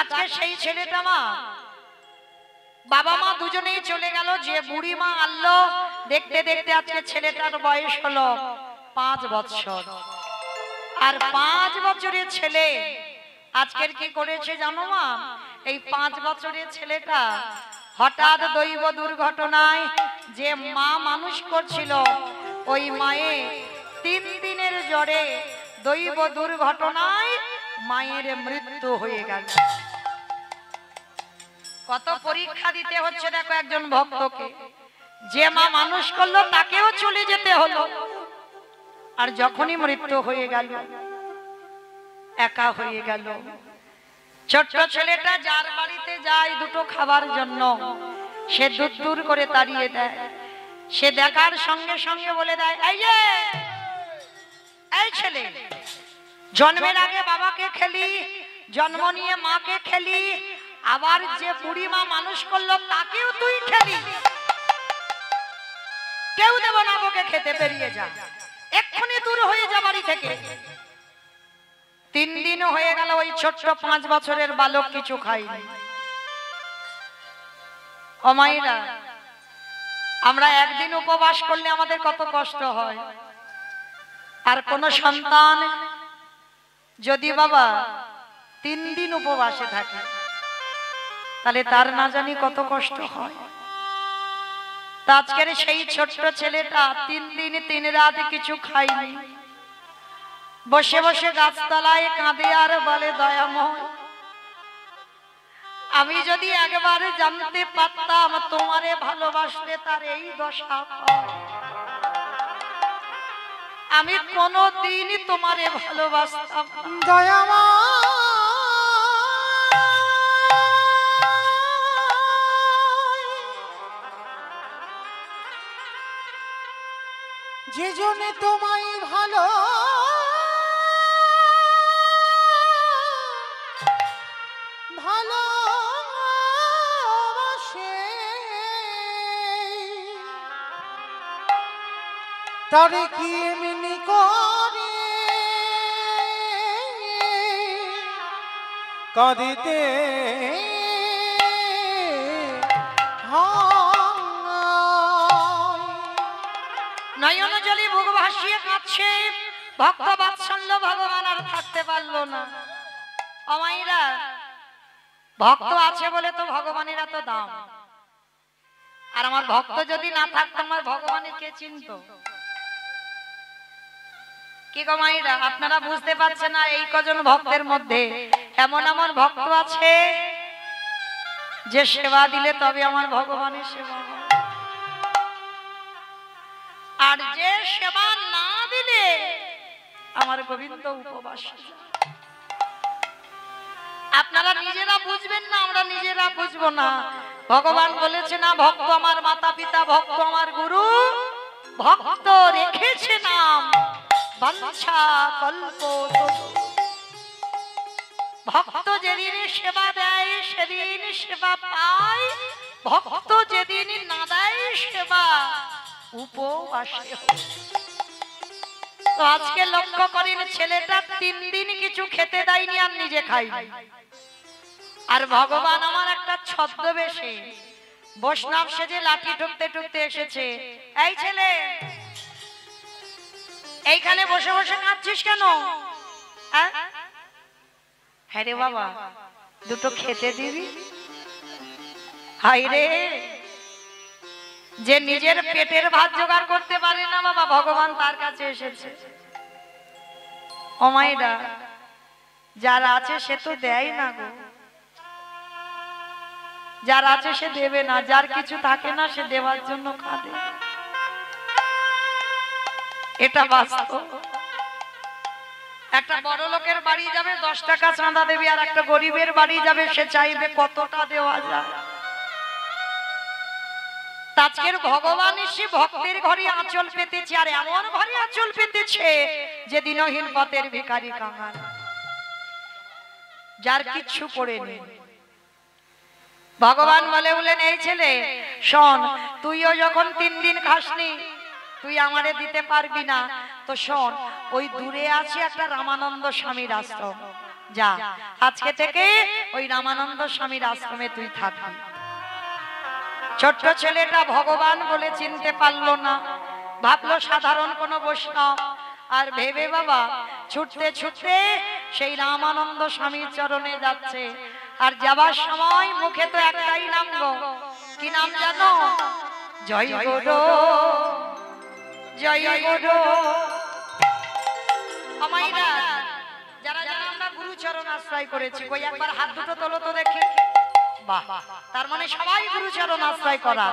আজকে সেই ছেলেটা মা বাবা মা দুজনেই চলে গেল। যে বুড়ি মা আনলো, দেখতে দেখতে আজকে ছেলেটার বয়স হলো 5 বছর। আর 5 বছরের ছেলে আজকের কি করেছে জানো মা? এই 5 বছরের ছেলেটা হঠাৎ দৈব দুর্ঘটনায় যে মা মানুষ করছিল, ওই মায়ে 3 দিনের জ্বরে দৈব দুর্ঘটনায় মায়ের মৃত্যু হয়ে গেল। কত পরীক্ষা দিতে হচ্ছে দেখো একজন ভক্তকে। যে মা মানুষ করলো তাকেও চলে যেতে হলো। আর যখনই মৃত্যু হয়ে গেল, একা হয়ে গেল। ছোট্ট ছেলেটা যার বাড়িতে যায় দুটো খাবার জন্য, সে দূর দূর করে তাড়িয়ে দেয়। সে দেখার সঙ্গে সঙ্গে বলে দেয়, এই যে এই ছেলে, জন্মের আগে বাবাকে খেলি, জন্ম নিয়ে মাকে খেলি, আবার যে বুড়ি মা মানুষ করলো তাকেও তুই খেলি। কেউ দেব না ওকে খেতে, বেরিয়ে যা, এক্ষুনি দূর হয়ে যা বাড়ি থেকে। 3 দিন হয়ে গেল, ওই ছোট্ট 5 বছরের বালক কিছু খায়নি। ও মায়েরা, আমরা একদিন উপবাস করলে আমাদের কত কষ্ট হয়। আর কোন সন্তান যদি বাবা 3 দিন উপবাসে থাকে, তাহলে তার না জানি কত কষ্ট হয়। তা আজকের সেই ছোট্ট ছেলেটা 3 দিন 3 রাত কিছু খায়নি। বসে বসে গাছতলায় কাঁদে আর বলে, দয়াময়, আমি যদি একবার জানতে পারতাম তোমারে ভালোবাসলে তার এই দশা হয়, আমি কোনদিনই তোমারে ভালোবাসতাম। দয়াময়, যে জন্যে তোমায় ভালো ভালোবাসে, তারে কি এমনি করে কাঁদিতে নয়ন জলে বুক ভাসিয়ে কাঁদছে। ভক্ত বাৎসল্য ভগবান আর থাকতে পারলো না। অমাইরা, ভক্ত আছে বলে তো ভগবানের এত দাম। আর আমার ভক্ত যদি না থাকতো, আমার ভগবানের কে চিনত? কি গো মাইরা, আপনারা বুঝতে পারছেন না? এই কজন ভক্তের মধ্যে এমন এমন ভক্ত আছে যে সেবা দিলে তবে আমার ভগবানের সেবা হয়, আর যে সেবা না দিলে আমার গোবিন্দ উপবাস। আপনারা নিজেরা বুঝবেন না, আমরা নিজেরা বুঝবো না। ভগবান বলেছে না, ভক্ত আমার মাতা পিতা, ভক্ত আমার গুরু, ভক্ত রেখেছে নাম বাঞ্ছা কল্প। ভক্ত যেদিন সেবা দেয় সেদিন সেবা পায়, ভক্ত যেদিন না দেয় সেবা উপবাসে। তো আজকে লক্ষ্য করেন, ছেলেটা 3 দিন কিছু খেতে দেয়নি আর নিজে খায়নি। আর ভগবান আমার একটা ছদ্মবেশে বৈষ্ণব সেজে লাঠি ঠুকতে ঠুকতে এসেছে। এই ছেলে, এইখানে বসে বসে কাঁদছিস কেন? হ্যাঁ রে বাবা, দুটো খেতে দিবি? হাই রে, যে নিজের পেটের ভাত জোগাড় করতে পারে না বাবা, ভগবান তার কাছে এসেছে। ও মায়েরা, যার আছে সে তো দেয় না গো, যার আছে সে দেবে না, যার কিছু থাকে না সে দেওয়ার জন্য কাঁদে। এটা বাস্তব। একটা বড় লোকের বাড়ি যাবে 10 টাকা চাঁদা দেবে, আর একটা গরিবের বাড়ি যাবে সে চাইবে কতটা দেওয়া যায়। আজকের ভগবান এসে ভক্তের ঘরে আঁচল পেতেছে, আর এমন ঘরে আঁচল পেতেছে যে দিনহীন পথের ভিখারি কাঙাল, যার কিচ্ছু পড়ে নেই। ভগবান বলেন, এই ছেলে শোন, তুইও যখন 3 দিন খাসনি, তুই আমারে দিতে পারবি না, তো শোন, ওই দূরে আছে একটা রামানন্দ স্বামীর আশ্রম, যা আজকে থেকে ওই রামানন্দ স্বামীর আশ্রমে তুই থাকবি। ছোট্ট ছেলেটা ভগবান বলে চিনতে পারলো না, ভাবলো সাধারণ কোনো বৈষ্ণব, আর ভেবে বাবা ছুটতে ছুটতে সেই রামানন্দ স্বামীর চরণে যাচ্ছে। আর যাবার সময় মুখে তো একটাই নাম গো, কি নাম জানো? জয় গুরু, জয় গুরু। আমাইরা যারা যারা আমরা গুরু চরণ আশ্রয় করেছি, কই একবার হাত দুটো তোলো তো দেখি। বাহ, তার মানে সবাই গুরু চরণ আশ্রয় করা,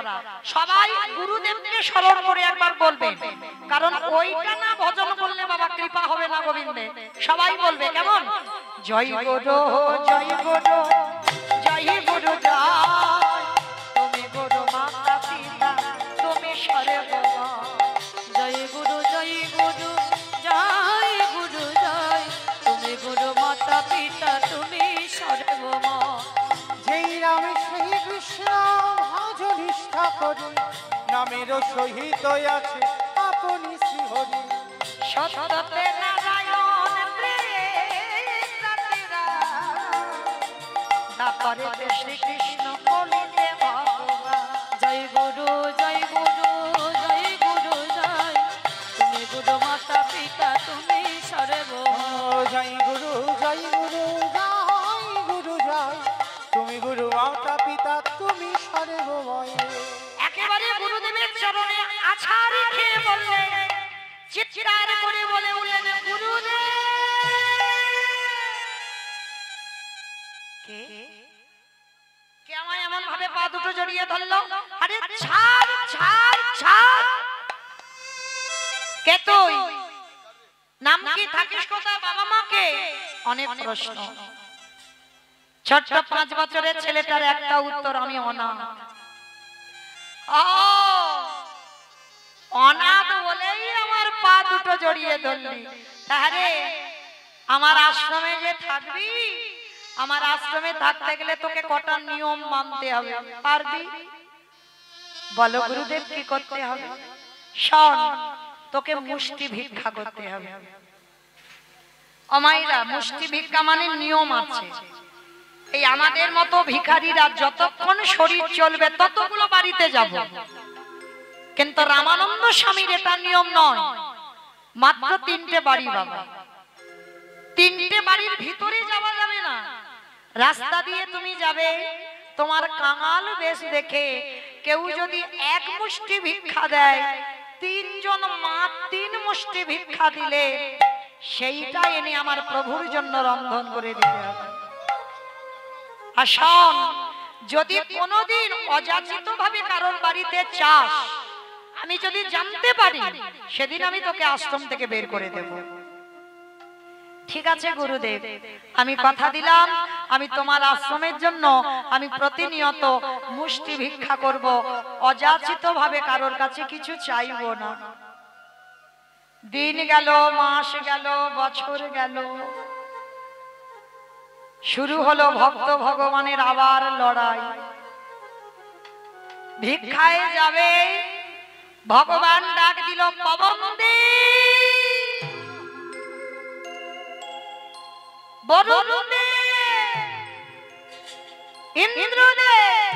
সবাই গুরুদেবকে স্মরণ করে একবার বলবেন, কারণ ওইটা না ভজন করলে বাবা কৃপা হবে না গোবিন্দে। সবাই বলবে কেমন? জয় গুরু, জয় গুরু, জয় গুরু জয়, তুমি গুরু মাতা পিতা তুমি সর্বময়। জয় গুরু, জয় গুরু, জয় গুরু জয়, তুমি গুরু মাতা পিতা তুমি সর্বময়। যেই নামে সেই কৃষ্ণ ভজ নিষ্ঠা করি, নামেরও সহিত আছে আপনি শ্রীহরি। সত্যতে নারায়ণ প্রেম, তারপরে শ্রীকৃষ্ণ বলিতে ভগবান। জয় গুরু, জয় গুরু, জয় গুরু জয়, তুমি গুরু মাতা পিতা তুমি সর্বময়। জয় গুরু, জয় গুরু, জয় গুরু জয়, তুমি গুরু মাতা পিতা তুমি সর্বময়। একেবারে গুরুদেবের চরণে আছাড় খেয়ে বললে, চিৎকার করে বলে উঠলেন, গুরুদেব। কে কে আমায় এমন ভাবে পা দুটো জড়িয়ে ধরলো? আরে ছাড় ছাড় ছাড়। কে তুই? নাম কি? থাকিস কোথায়? বাবা মাকে? অনেক প্রশ্ন। ছোট্ট 5 বছরের ছেলেটার একটা উত্তর, আমি অনাথ। অনাথ বলেই আমার পা দুটো জড়িয়ে ধরলি। তাহলে আমার আশ্রমে যে থাকবি, আমার আশ্রমে থাকতে গেলে তোকে কটা নিয়ম মানতে হবে, পারবি? বলো গুরুদেব কি করতে হবে? শোন, তোকে মুষ্টি ভিক্ষা করতে হবে। অমাইরা, মুষ্টি ভিক্ষা মানে নিয়ম আছে। এই আমাদের মতো ভিখারিরা যতক্ষণ শরীর চলবে ততগুলো বাড়িতে যাব, কিন্তু রামানন্দ স্বামীর এটা নিয়ম নয়। মাত্র 3টে বাড়ি বাবা, 3টে বাড়ির ভিতরে যাওয়া যাবে না। রাস্তা দিয়ে তুমি যাবে, তোমার কাঙাল বেশ দেখে কেউ যদি 1 মুষ্টি ভিক্ষা দেয়, 3 জন মা 3 মুষ্টি ভিক্ষা দিলে সেইটা এনে আমার প্রভুর জন্য রন্ধন করে দিতে হবে। আর শোন, যদি কোনোদিন অযাচিত ভাবে কারোর বাড়িতে চাস, আমি যদি জানতে পারি, সেদিন আমি তোকে আশ্রম থেকে বের করে দেব। ঠিক আছে গুরুদেব, আমি কথা দিলাম, আমি তোমার আশ্রমের জন্য আমি প্রতিনিয়ত মুষ্টি ভিক্ষা করব, অযাচিত ভাবে কারোর কাছে কিছু চাইব না। দিন গেল, মাস গেল, বছর গেল, শুরু হলো ভক্ত ভগবানের আবার লড়াই। ভিক্ষায় যাবে, ভগবান ডাক দিল, পবনদেব, বরুণদেব, ইন্দ্রদেব,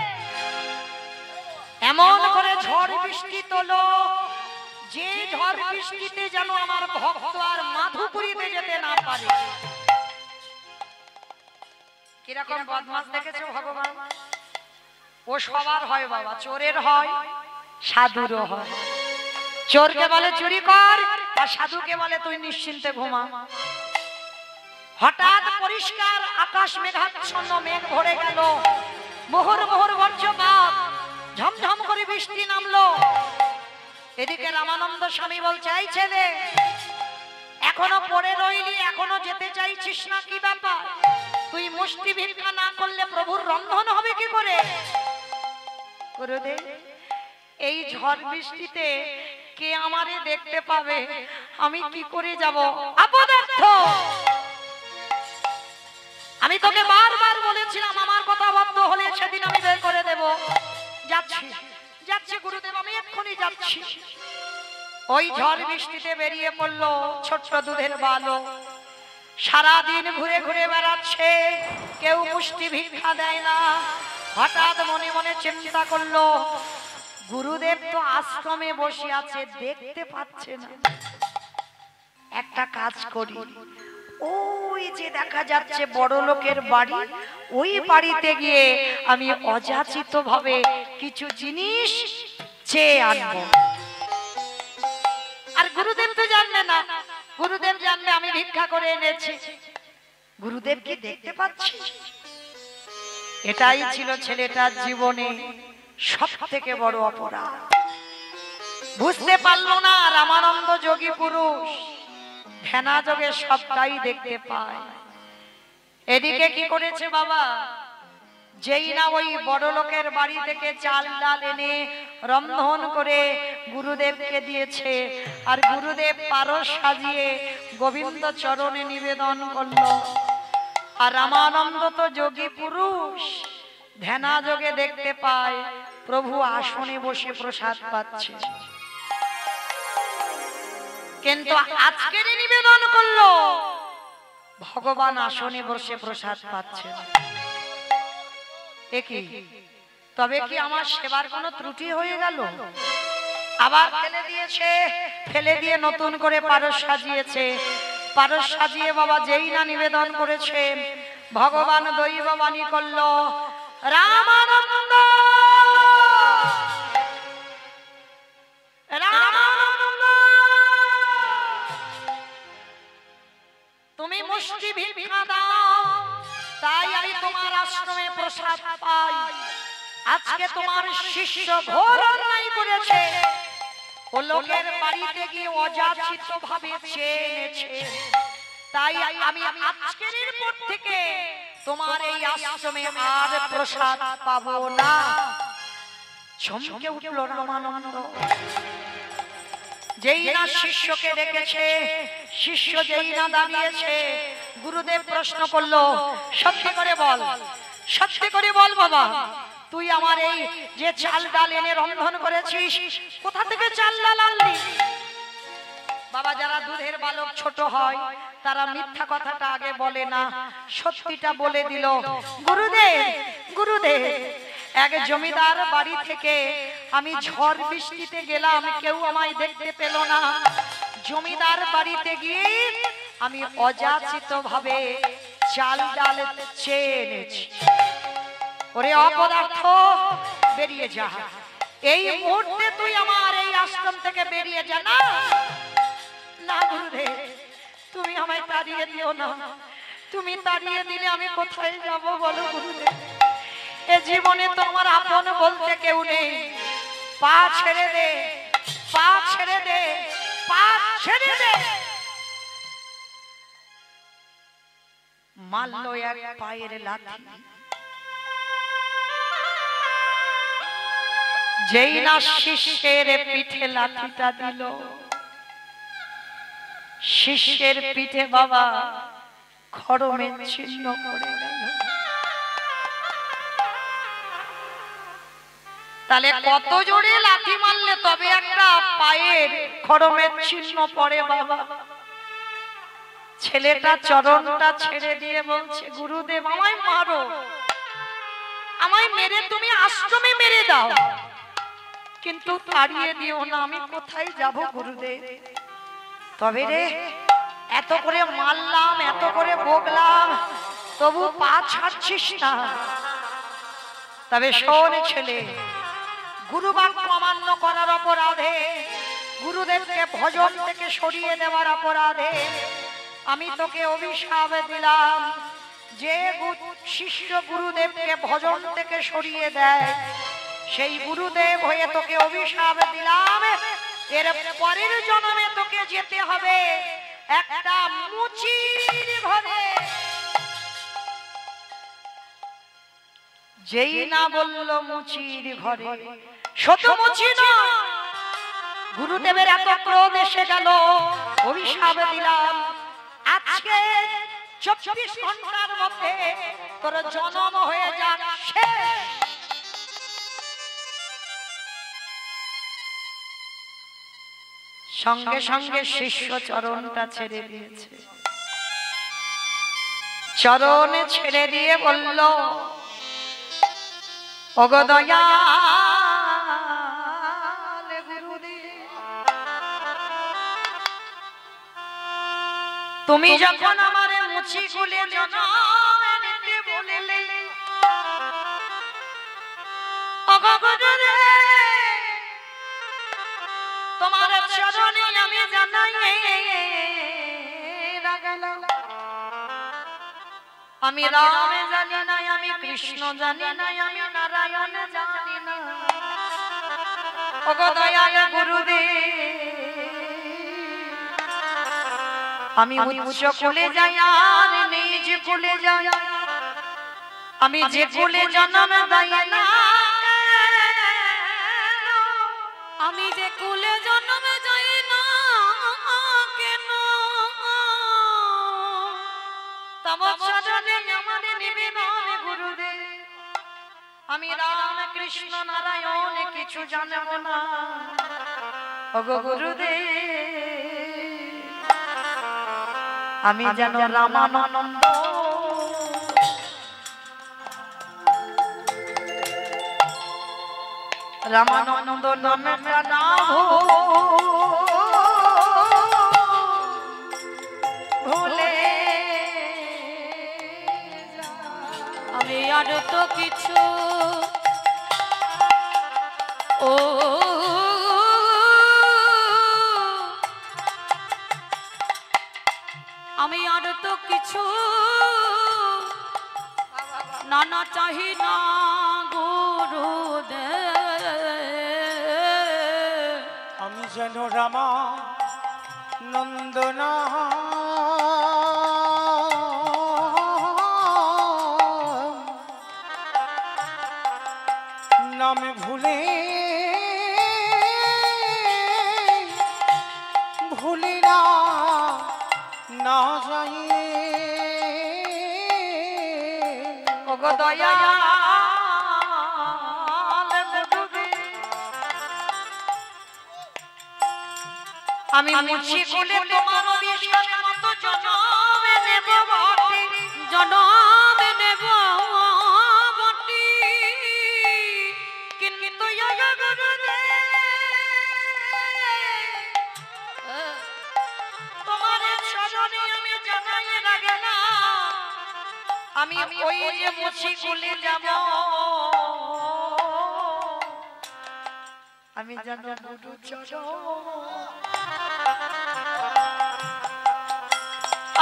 এমন করে ঝড় বৃষ্টি তোলো যে ঝড় বৃষ্টিতে যেন আমার ভক্ত আর মাধুপুরীতে যেতে না পারে। কিরকম বদমাশ দেখেছো ভগবান? ও সবার হয় বাবা, চোরের হয়, সাধুরও হয়। চোরকে বলে চুরি কর, আর সাধুকে বলে তুই নিশ্চিন্তে ঘুমা। হঠাৎ পরিষ্কার আকাশ মেঘাচ্ছন্ন, মেঘ ভরে গেল, মোহর মোহর বজ্রপাত, ঝমঝম করে বৃষ্টি নামলো। এদিকে রামানন্দ স্বামী বলছে, এই ছেলে, এখনো পড়ে রইলি, এখনো যেতে চাইছিস না, কি ব্যাপার? তুই মুষ্টি ভিক্ষা না করলে প্রভুর রন্ধন হবে কি করে? গুরুদেব, এই ঝড় বৃষ্টিতে কে আমারে দেখতে পাবে? আমি কি করে যাব? অপদার্থ, আমি তোকে বারবার বলেছিলাম আমার কথা বন্ধ হলে সেদিন আমি বের করে দেব। যাচ্ছি যাচ্ছি গুরুদেব, আমি এক্ষুনি যাচ্ছি। ওই ঝড় বৃষ্টিতে বেরিয়ে পড়লো ছোট্ট দুধের বালক, সারাদিন ঘুরে ঘুরে বেড়াচ্ছে, কেউ মুষ্টি ভিক্ষা দেয় না। হঠাৎ মনে মনে চিন্তা করলো, গুরুদেব তো আশ্রমে বসে আছে, দেখতে পাচ্ছে না। একটা কাজ করি, ওই যে দেখা যাচ্ছে বড় লোকের বাড়ি, ওই বাড়িতে গিয়ে আমি অযাচিত ভাবে কিছু জিনিস চেয়ে আনবো। আর গুরুদেব তো জানবে না, গুরুদেব জানবে আমি ভিক্ষা করে এনেছি। গুরুদেব কি দেখতে পাচ্ছে? এটাই ছিল ছেলেটার জীবনে সব থেকে বড় অপরাধ। বুঝতে পারলো না রামানন্দ যোগী পুরুষ ধ্যানা যোগে সবটাই দেখতে পায়। এদিকে কি করেছে বাবা, যেই না ওই বড় লোকের বাড়ি থেকে চাল ডাল এনে রন্ধন করে গুরুদেবকে দিয়েছে, আর গুরুদেব পারস সাজিয়ে গোবিন্দ চরণে নিবেদন করলো। আর রামানন্দ তো যোগী পুরুষ, ধ্যানা যোগে দেখতে পায় প্রভু আসনে বসে প্রসাদ পাচ্ছে। কিন্তু আজকের নিবেদন করলো ভগবান আসনে বসে প্রসাদ পাচ্ছে। তবে কি আমার সেবার কোনো ত্রুটি হয়ে গেল? আবার ফেলে দিয়েছে, ফেলে দিয়ে নতুন করে পারস সাজিয়েছে। পারস সাজিয়ে বাবা যেই না নিবেদন করেছে, ভগবান দৈব বাণী করলো, রামানন্দ রামানন্দ তুমি মুষ্টি ভিক্ষা দাও, তাই আমি তোমার আশ্রমে প্রসাদ পাই। আজকে তোমার শিষ্য ঘোর অন্যায় করেছে, ও লোকের বাড়িতে গিয়ে অযাচিত ভাবে চেয়ে এনেছে। তাই আমি আজকের পর থেকে তোমার এই আশ্রমে আর প্রসাদ পাবো না। চমকে উঠল রামানন্দ। যেই না শিষ্যকে ডেকেছে, শিষ্য যেই না দাঁড়িয়েছে, গুরুদেব প্রশ্ন করলো, সত্যি করে বল, সত্যি করে বল বাবা, তুই আমার এই যে চাল ডাল এনে রন্ধন করেছিস, কোথা থেকে চাল ডাল আনলি? বাবা যারা দুধের বালক ছোট হয় তারা মিথ্যা কথাটা আগে বলে না, সত্যিটা বলে দিল। গুরুদেব, গুরুদেব, এক জমিদার বাড়ি থেকে আমি ঝড় বৃষ্টিতে গেলাম, কেউ আমায় দেখতে পেল না। জমিদার বাড়িতে গিয়ে আমি অযাচিত ভাবে চাল ডাল চেয়ে এনেছি। ওরে অপদার্থ, বেরিয়ে যা, এই মুহূর্তে তুই আমার এই আশ্রম থেকে বেরিয়ে যা। না না গুরুদেব, তুমি আমায় তাড়িয়ে দিও না, তুমি তাড়িয়ে দিলে আমি কোথায় যাব বলো গুরুদেব? এ জীবনে তো আমার আপন বলতে কেউ নেই। পা ছেড়ে দে, পা ছেড়ে দে, পা ছেড়ে দে। মারলো এক পায়ের লাথি। যেই না শিষ্যের পিঠে লাঠিটা দিল, শিষ্যের পিঠে বাবা খড়মে ছিন্ন করে গেল। তাহলে কত জোরে লাথি মারলে তবে একটা পায়ের খড়মের চিহ্ন পড়ে বাবা? ছেলেটা চরণটা ছেড়ে দিয়ে বলছে, গুরুদেব আমায় মারো, আমায় মেরে তুমি আশ্রমে মেরে দাও, কিন্তু তাড়িয়ে দিও না, আমি কোথায় যাব গুরুদেব? তবে রে এত করে মারলাম, এত করে বকলাম, তবু পা ছাড়ছিস না। তবে শোন ছেলে, গুরু বাক্য অমান্য করার অপরাধে, গুরুদেবকে ভজন থেকে সরিয়ে দেওয়ার অপরাধে আমি তোকে অভিশাপ দিলাম। যে শিষ্য গুরুদেবকে ভজন থেকে সরিয়ে দেয়, সেই গুরুদেব হয়ে তোকে অভিশাপ দিলাম, এর পরের জন্মে তোকে যেতে হবে একটা মুচির ঘরে। যেই না বললো মুচির ঘরে, শত মুচি নয়, গুরুদেবের এত ক্রোধ এসে গেল, অভিশাপ দিলাম, আজকে 24 ঘন্টার মধ্যে তোর জন্ম হয়ে যাক শেষ। সঙ্গে সঙ্গে শিষ্য চরণটা ছেড়ে দিয়েছে। চরণে ছেড়ে দিয়ে বলল, ওগো দয়াল গুরুদেব, তুমি যখন আমারে মুছি খুলে জনতে বলিলে, ওগো গুরুদেব তোমার চরণে আমি জানাই রাগলাম, আমি রাম জানি না, আমি কৃষ্ণ জানি না, আমি নারায়ণ জানি না, ওগো দয়াল গুরুদেব আমি উচ্চ কুলে যাই আর নিজ কুলে যাই, আমি যে কুলে জন্ম দেই না, আমি যে কুলে জন্ম যাই না কেন, তব চরণে আমার নিবেদন গুরুদেব, আমি রাম কৃষ্ণ নারায়ণ কিছু জানব না, ওগো গুরুদেব আমি যেন রামানন্দ রামানন্দ নামে প্রণাম ভুলে আমি আর তো কিছু ও আমি আর তো কিছু নানা চাহি না গুরুদেব, আমি যেন রামা নন্দনা নামে ভুলে ভুলি না না যাই, ওগো দয়াল গুরুদেব আমি মুছি খুলে তোমার অভিশাপের মতো জনমে নেব বটে, জনম নেব বটি, কিন্তু ওগো গুরুদেব তোমার চরণে আমি জানাই রাখলাম, আমি ওই যে মুছি খুলে যাব, আমি জানো গুরু চরণ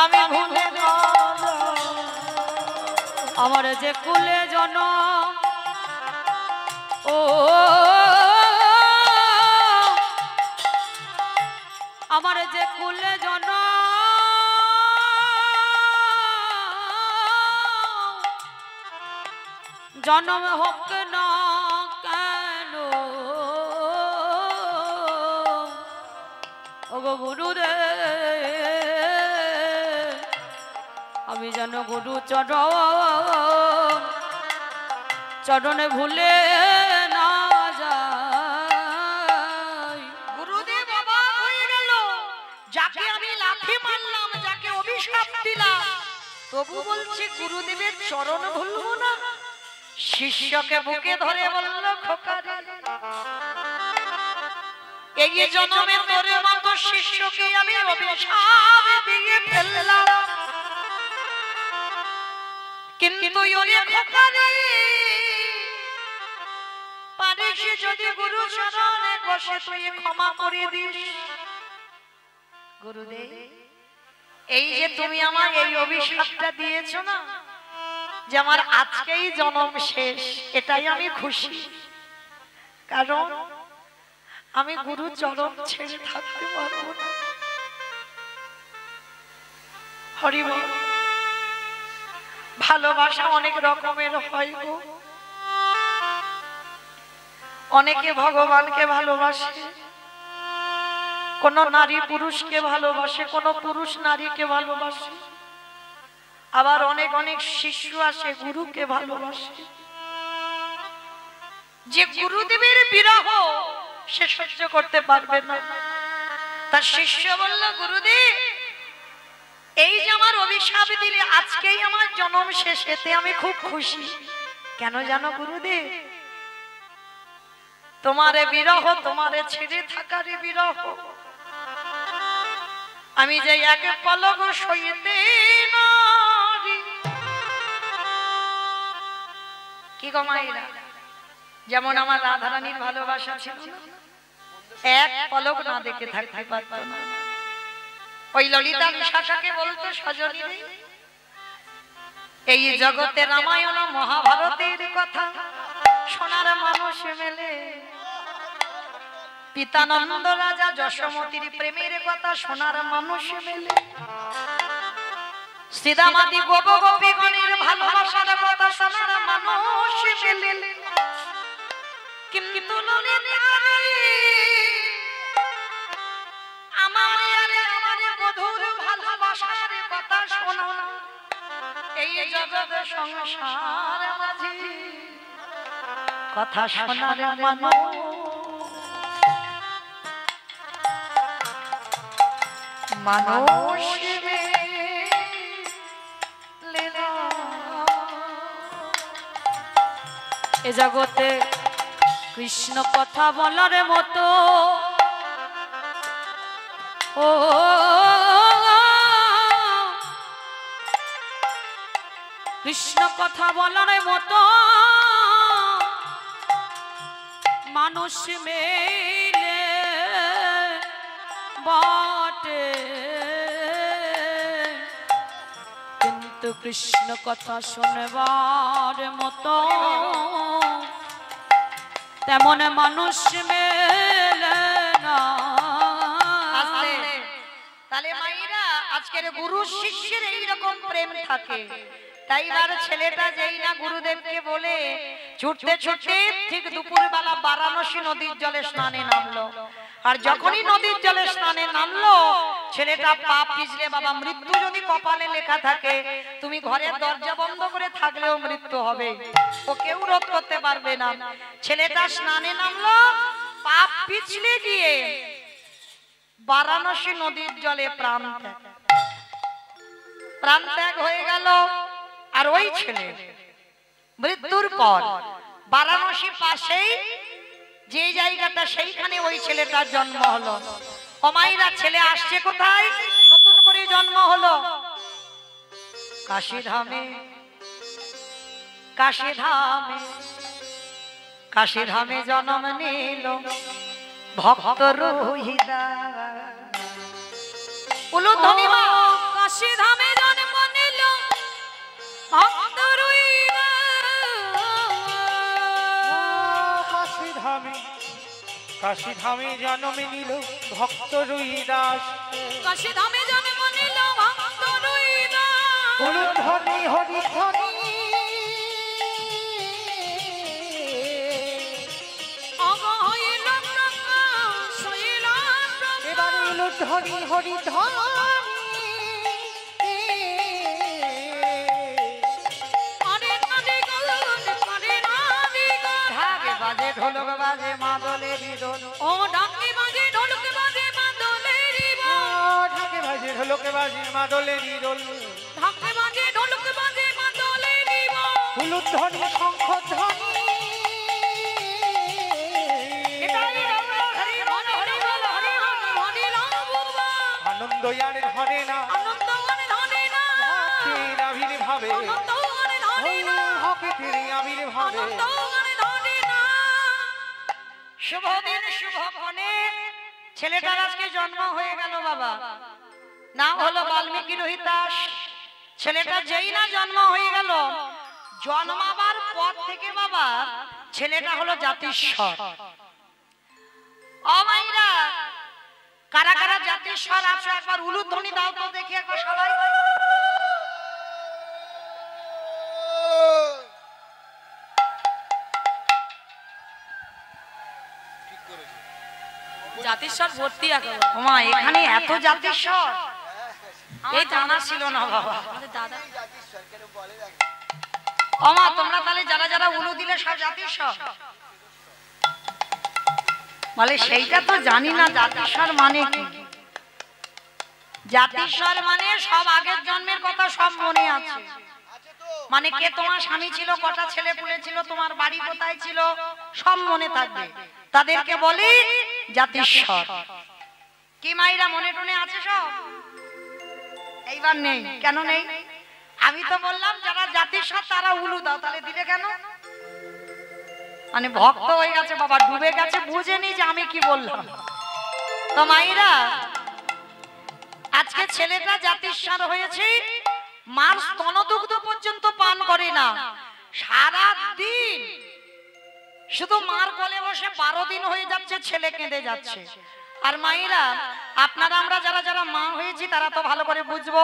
আমি ভুলে যাব, আমার যে কুলে জন ও আমার যে কুলে জন জন্ম হোক না কেন, ওগো গুরুদেব আমি যেন গুরু চরণে ভুলে না যাই। গুরুদেব অবাক হয়ে গেল, যাকে আমি লাথি মারলাম, যাকে অভিশাপ দিলাম, তবু বলছে গুরুদেবের চরণ ভুলবো না। শিষ্যকে বুকে ধরে বলল, খোকা রে, এই জন্মে তোর মতো শিষ্যকে আমি অভিশাপ দিয়ে ফেললাম, কিন্তু ওরে খোকা রে, পারিস যদি গুরু চরণে বসে তুই ক্ষমা করে দিস। গুরুদেব এই যে তুমি আমার এই অভিশাপটা দিয়েছো না, যে আমার আজকেই জন্ম শেষ, এটাই আমি খুশি, কারণ আমি গুরু চরণ ছেড়ে থাকতে পারবো না। হরি বল। ভালোবাসা অনেক রকমের হয় গো, অনেকে ভগবানকে ভালোবাসে, কোন নারী পুরুষকে ভালোবাসে, কোন পুরুষ নারীকে ভালোবাসে, আবার অনেক অনেক শিশু আসে গুরুকে ভালোবাসে। যে গুরুদেবের বিরহ সে সহ্য করতে পারবে না, তার শিষ্য বলল, গুরুদেব এই যে আমার অভিশাপ দিলে আজকেই আমার জন্ম শেষ, এতে আমি খুব খুশি। কেন জানো গুরুদেব? তোমারে বিরহ, তোমারে ছেড়ে থাকার বিরহ, আমি যে এক পলক সইতে নারি। কি গো মায়েরা, যেমন আমার রাধারানীর ভালোবাসা ছিল না, এক পলক না দেখে থাকতে পারত না। ওই ললিতা বিশাখাকে বলতো, সজনী রে, এই জগতে রামায়ণ মহাভারতের কথা শোনার মানুষ মেলে, পিতানন্দ রাজা যশোমতির প্রেমের কথা শোনার মানুষ মেলে, শ্রীদামাদি গোপ গোপীগণের ভালোবাসার কথা শোনার মানুষ মেলে, কিন্তু আমারে বধুর ভালোবাসার কথা শোনা এই জগৎ সংসার মাঝে কথা শোনার মানুষ এ জগতে কৃষ্ণ কথা বলার মতো ও কৃষ্ণ কথা বলার মতো মানুষ মেলে বটে, কিন্তু কৃষ্ণ কথা শুনবার মতো তেমন মানুষ মেলে না। তাহলে মাইরা আজকের গুরু শিষ্যের এইরকম প্রেম থাকে, তাই এবার ছেলেটা যেই না গুরুদেবকে বলে ছুটতে ছুটতে ঠিক দুপুরবেলা বারাণসী নদীর জলে স্নানে নামলো। আর যখনই নদীর জলে স্নানে নামলো, ছেলেটা পা পিছলে, বাবা মৃত্যু যদি কপালে লেখা থাকে, তুমি ঘরের দরজা বন্ধ করে থাকলেও মৃত্যু হবে, ও কেউ রোধ করতে পারবে না। ছেলেটা স্নানে নামলো, পা পিছলে গিয়ে বারাণসী নদীর জলে প্রাণ ত্যাগ হয়ে গেল। আর ওই ছেলে মৃত্যুর পর বারাণসী পাশেই যে জায়গাটা, সেইখানে ওই ছেলেটার জন্ম হলো। অমাইরা ছেলে আসছে কোথায়? নতুন করে জন্ম হলো কাশীধামে। কাশীধামে কাশীধামে জন্ম নিল ভক্ত রোহিদাস। উলুধ্বনি মা। কাশীধামে জন্ম নিল ভক্ত কাশীধামে জন্ম নিল ভক্ত রুইদাস। কাশীধামে জন্ম নিল ভক্ত রুইদাস। উলুধ্বনি হরিধ্বনি এবার উলুধ্বনি হরিধ্বনি বাজে ঢোলক বাজে মাদলের দোল, ও ঢাকে বাজে ঢোলক বাজে মাদলের দোল, ঢাকে বাজে ঢোলক বাজে মাদলের দোল, ঢাকে বাজে ঢোলক বাজে মাদলের দোল। উলুধ্বনি শঙ্খধ্বনি আনন্দ ইয়ার ধরে না, আনন্দ গানে ধরে না, ভক্তের আবির্ভাবে, আনন্দ গানে ধরে না, ভক্তের আবির্ভাবে। আনন্দ গানে ধরে না। শুভ দিন শুভ ক্ষণে ছেলেটার আজকে জন্ম হয়ে গেল বাবা। নাম হলো বাল্মীকি রোহিদাস। ছেলেটা যেই না জন্ম হয়ে গেল, জন্মাবার পর থেকে বাবা ছেলেটা হলো জাতিস্বর। ও মাইরা, কারা কারা জাতিস্বর আছো একবার উলুধ্বনি দাও তো দেখি একবার সবাই। জাতিস্বর ভর্তি একেবারে। ওমা, এখানে এত জাতিস্বর এই জানা ছিল না বাবা। আমাদের দাদা ওমা, তোমরা তাহলে যারা যারা উলু দিলে সব জাতিস্বর বলে, সেইটা তো জানি না জাতিস্বর মানে কি। জাতিস্বর মানে সব আগের জন্মের কথা সব মনে আছে। মানে কে তোমার স্বামী ছিল, কটা ছেলে পুলে ছিল, তোমার বাড়ি কোথায় ছিল, সব মনে থাকবে, তাদেরকে বলি জাতিস্বর। কি মাইরা মনে টনে আছে সব? এইবার নেই। কেন নেই? আমি তো বললাম যারা জাতিস্বর তারা উলু দাও, তাহলে দিলে কেন? মানে ভক্ত হয়ে গেছে বাবা, ডুবে গেছে, বুঝেনি যে আমি কি বললাম। তো মাইরা আজকে ছেলেটা জাতিস্বর হয়েছে, মার স্তনদুগ্ধ পর্যন্ত পান করে না, সারা দিন শুধু মার কোলে বসে 12 দিন হয়ে যাচ্ছে, ছেলে কেঁদে যাচ্ছে। আর মায়েরা আপনারা আমরা যারা যারা মা হয়েছি তারা তো ভালো করে বুঝবো,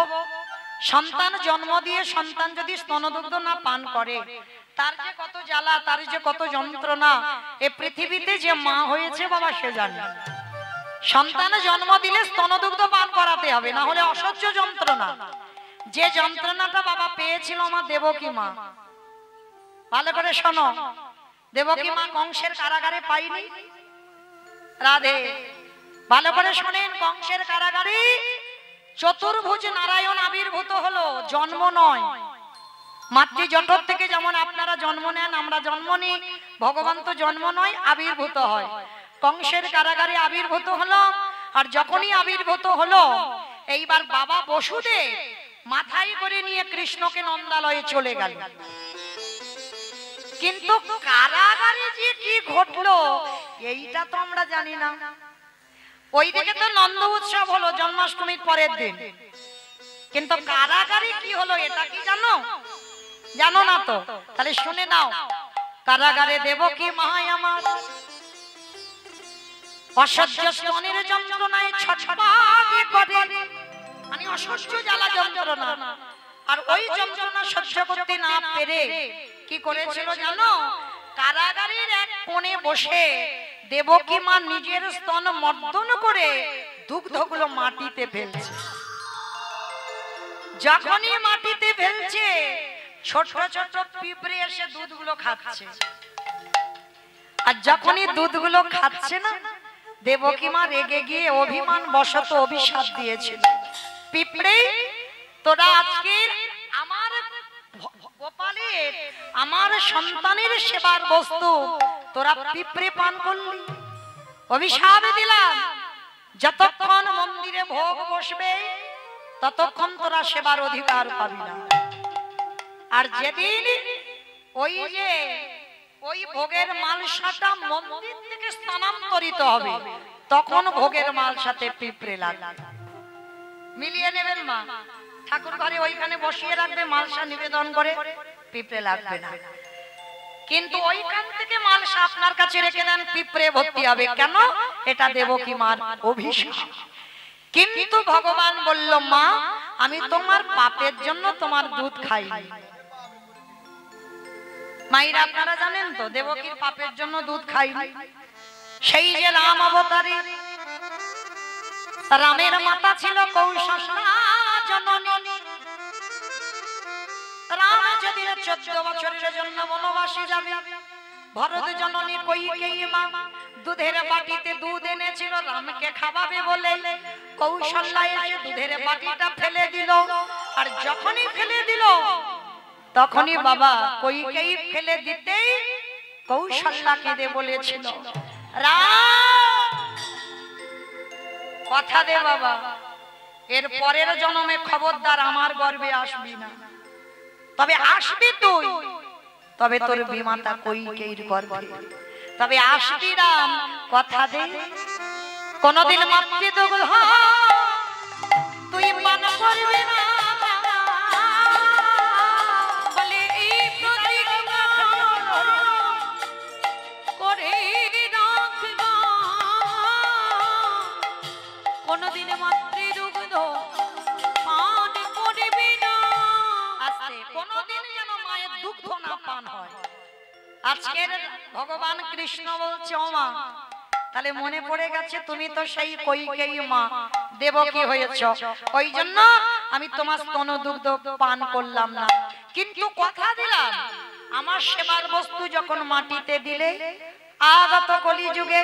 সন্তান জন্ম দিয়ে সন্তান যদি স্তনদুগ্ধ না পান করে তার যে কত জ্বালা, তার যে কত যন্ত্রণা, এই পৃথিবীতে যে মা হয়েছে বাবা সে জানে। সন্তান জন্ম দিলে স্তনদুগ্ধ পান করাতে হবে, না হলে অসহ্য যন্ত্রণা। যে যন্ত্রণাটা বাবা পেয়েছিল আমার দেবকী মা, ভালো করে শোনো, দেবকী মা কংসের কারাগারে পাইনি। রাধে, ভালো করে শোনেন, কংসের কারাগারে চতুর্ভুজ নারায়ণ আবির্ভূত হলো, জন্ম নয়। মাতৃ জঠর থেকে যেমন আপনারা জন্ম নেন, আমরা জন্ম নিই, ভগবান তো জন্ম নয়, আবির্ভূত হয়। কংসের কারাগারে আবির্ভূত হলো, আর যখনই আবির্ভূত হলো এইবার বাবা বসুদেব মাথায় করে নিয়ে কৃষ্ণকে নন্দালয়ে চলে গেল। কিন্তু কারাগারে যে কি ঘটলো এইটা তো আমরা জানি না। ওইদিকে তো নন্দ উৎসব হলো জন্মাষ্টমীর পরের দিন, কিন্তু কারাগারে কি হলো এটা কি জানো? জানো না তো? তাহলে শুনে নাও। কারাগারে দেবকী মা আমার অসহ্য স্তনের যন্ত্রণায় ছটফট করে, মানে অসহ্য জ্বালা যন্ত্রণা, আর ওই যন্ত্রণা সহ্য করতে না পেরে কি করেছিল জানো? কারাগারের এক কোণে বসে দেবকী মা নিজের স্তন মর্দন করে দুগ্ধগুলো মাটিতে ফেলছে। যখনই মাটিতে ফেলছে ছোট ছোট পিঁপড়ে এসে দুধগুলো খাচ্ছে, আর যখনই দুধগুলো খাচ্ছে না দেবকী মা রেগে গিয়ে অভিমান বশত অভিশাপ দিয়েছিল, পিঁপড়ে তোরা আজকে আমার গোপালের আমার সন্তানের সেবার বস্তু তোরা পিঁপড়ে পান করলি, অভিশাপ দিলাম যতক্ষণ মন্দিরে ভোগ বসবে ততক্ষণ তোরা সেবার অধিকার পাবি না। আর যেদিন ওই ভোগের মালসাটা মন্দির থেকে স্থানান্তরিত হবে তখন ভোগের মাল সাথে পিঁপড়ে লাগবে। মিলিয়ে নেবেন মা, ঠাকুর ঘরে ওইখানে বসিয়ে রাখবে, মালসা নিবেদন করে, পিঁপড়ে লাগবে না। কিন্তু ওইখান থেকে মালসা আপনার কাছে রেখে দেন, পিঁপড়ে ভর্তি হবে। কেন? এটা দেবকী মার অভিশাপ। কিন্তু ভগবান বলল, মা আমি তোমার পাপের জন্য তোমার দুধ খাইনি। মায়েরা আপনারা জানেন তো দেবকীর পাপের জন্য দুধ খাইনি। সেই যে রাম অবতারে, রামের মাতা ছিল কৌশলা জননী। রাম যদি 14 বছরের জন্য বনবাসে যাবে, ভরত জননী কইকেয়ী মা দুধের বাটিতে দুধ এনেছিল রামকে খাওয়াবে বলে, কৌশল্যা এসে দুধের বাটিটা ফেলে দিল। আর যখনই ফেলে দিল তখনই বাবা কইকেয়ী ফেলে দিতেই কৌশল্যা কেঁদে বলেছিল, রাম কথা দে বাবা, এর পরের জন্মে খবরদার আমার গর্ভে আসবি না, তবে আসবি তুই, তবে তোর বিমাতা কইকেয়ীর গর্ভে, তবে আসবি রাম, কথা দে কোনদিন মাতৃদুগ্ধ তুই পান করবি না। বলে এই প্রতিজ্ঞা করে রাখবা, কোনদিন মাতৃদুগ্ধ পান করবি না। আস্তে, কোনদিন যেন মায়ের দুগ্ধ না পান হয়। আজকের ভগবান কৃষ্ণ বলছে, ও মা তাহলে মনে পড়ে গেছে তুমি তো সেই কইকেয়ী মা দেবকী হয়েছ, ওই জন্য আমি তোমার স্তন দুগ্ধ পান করলাম না, কিন্তু কথা দিলাম আমার সেবার বস্তু যখন মাটিতে দিলে আগত কলিযুগে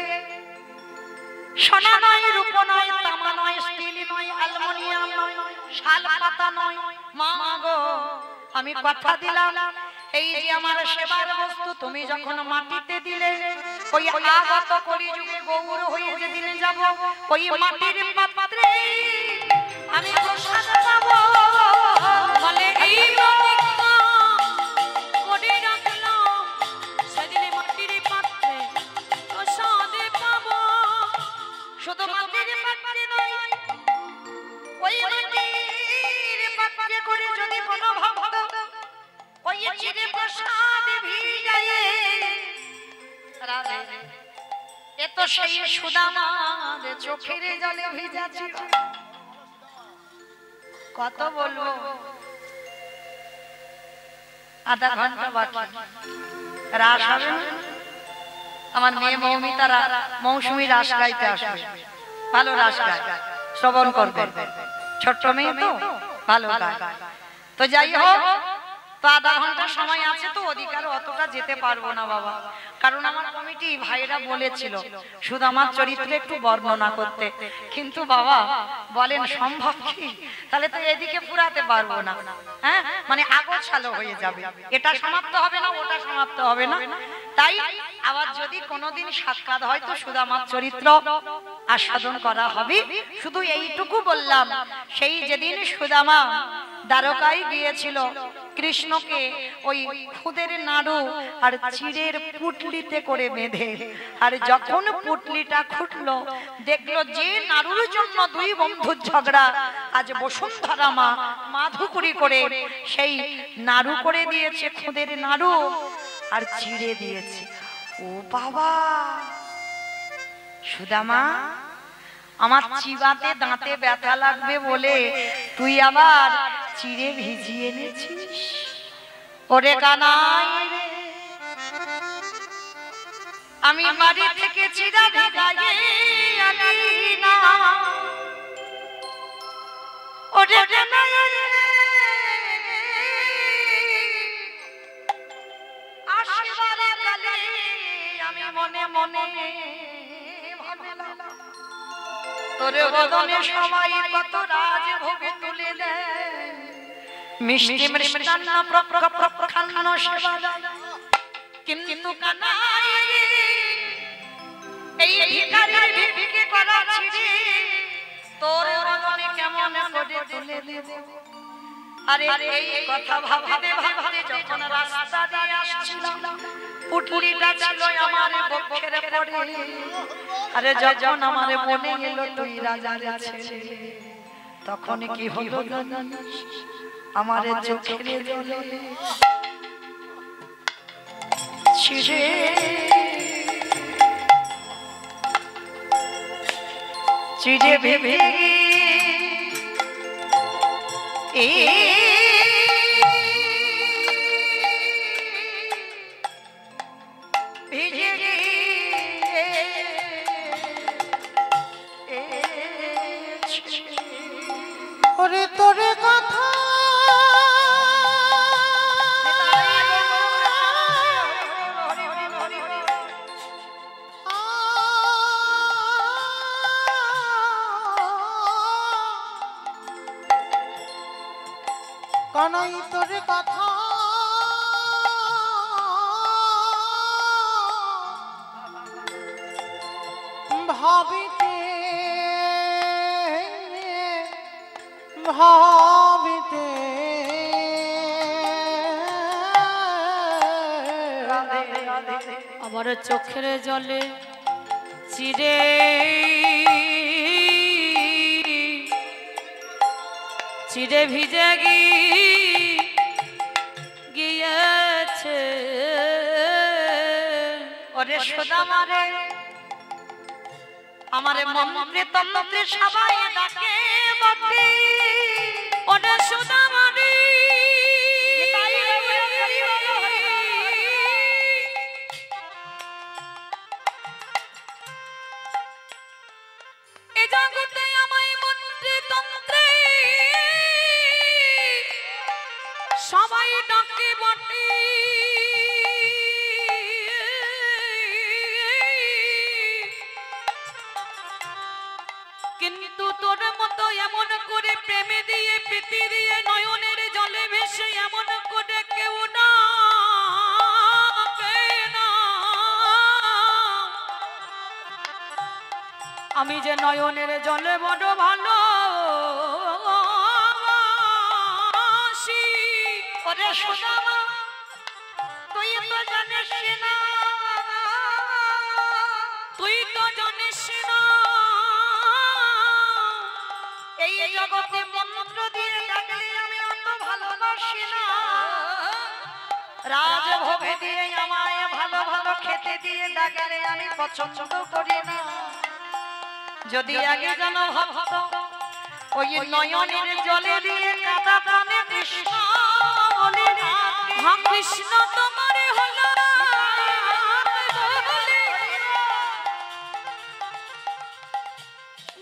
সোনা নয়, রূপ নয়, তামা নয়, স্টিল নয়, অ্যালুমিনিয়াম শাল পাতা নয়। মা গো, আমি কথা দিলাম এই যে আমার সেবার বস্তু তুমি যখন মাটিতে দিলে, ওই আগত কলিযুগে গৌর হয়ে যেদিন যাব, ওই মাটির পাত্রে আমি প্রসাদ পাবো। বলে এই প্রতিজ্ঞা করে রাখলাম, সেদিনে মাটির পাত্রে প্রসাদ পাবো। শুধু মাটির পাত্রে নয়, ওই মাটির পাত্রে করে যদি কোনো ভক্ত ওই চিরে প্রসাদ ভিজায়ে, রাধে এ তো সেই সুদামার চোখের জলে ভিজাছি। কত বলবো, আধা ঘন্টা বাকি, রাস হবে না? আমার মেয়ে মৌমিতারা মৌসুমী রাস গাইতে আসবে, ভালো রাস গায়, শ্রবণ করবে, ছোট্ট মেয়ে তো ভালো গায়। তো যাই হোক, তো আধা ঘন্টা সময় আছে, তো অধিকার অতটা যেতে পারবো না বাবা, কারণ আমার কমিটি ভাইরা বলেছিল শুধু আমার চরিত্রে একটু বর্ণনা করতে, কিন্তু বাবা বলেন সম্ভব কি? তাহলে তো এদিকে পুরাতে পারবো না, হ্যাঁ মানে আগোছালো হয়ে যাবে, এটা সমাপ্ত হবে না, ওটা সমাপ্ত হবে না। তাই আবার যদি কোনোদিন সাক্ষাৎ হয় তো শুধু আমার চরিত্র আস্বাদন করা হবে। শুধু এইটুকু বললাম, সেই যেদিন সুদামা দ্বারকায় গিয়েছিল, কৃষ্ণকে ওই খুদের নাড়ু আর চিড়ের পুটলিতে করে বেঁধে, আর যখন পুটলিটা খুটলো দেখলো যে নাড়ুর জন্য দুই বন্ধুর ঝগড়া, আজ বসুন্ধরা মা মাধুকরি করে সেই নাড়ু করে দিয়েছে, খুদের নাড়ু আর চিড়ে দিয়েছে। ও বাবা, সুদামা আমার চিবাতে দাঁতে ব্যথা লাগবে বলে তুই আবার চিড়ে ভিজিয়ে এনেছিস? ওরে কানাই রে, আমি বাড়ি থেকে চিড়া ভিজাইয়ে আনি না। ওরে কানাই রে, আসবারে কালে আমি মনে মনে ভাবলাম তোরে বদনে সবাই কত রাজভোগে তুলে দেয়, মিষ্টি মৃষ্টান্ন প্রখান্ন সেবা দেয়, কিন্তু কানাই এই ভিখারির ভিক্ষে করা ছিড়ে তোর বদনে কেমন করে তুলে দেব? আরে এই কথা ভাবতে ভাবতে যখন রাস্তা দিয়ে আসছিলাম, পুটলিটা ছিল আমার বক্ষের পড়ে, আরে যখন আমার মনে এলো তুই রাজার ছেলে, তখন কি হলো জানিস? আমার চোখের জলে ছিড়ে চিড়ে ভেবে ওরে তোরে কথা কানাই তোরে কথা ভাবিতে ভাবিতে আমার চোখের জলে চিড়ে চিড়ে ভিজে গিয়েছে। ওরে সুদামা রে, আমারে মন্ত্রে তন্ত্রে সবাই ডাকে বটে, ওরে সুদামা রে, এ জগতে আমায় মন্ত্রে তন্ত্রে সবাই ডাকে বটে, কিন্তু তোর আমি যে নয়নের জলে বড় ভালো ওরে সুদামা তুই তো জানিস না, তুই তো জানিস না এই জগতে মন্ত্র দিয়ে ডাকলে আমি অত ভালোবাসি না, রাজভোগ দিয়ে আমায় ভালো ভালো খেতে দিয়ে ডাকলে আমি পছন্দ করি না। যদি আগে যেন ভাবতো ওই নয়নের জলে দিয়ে কাদা প্রাণে কৃষ্ণ বলে ডাকে। হ্যাঁ কৃষ্ণ তোমার হলো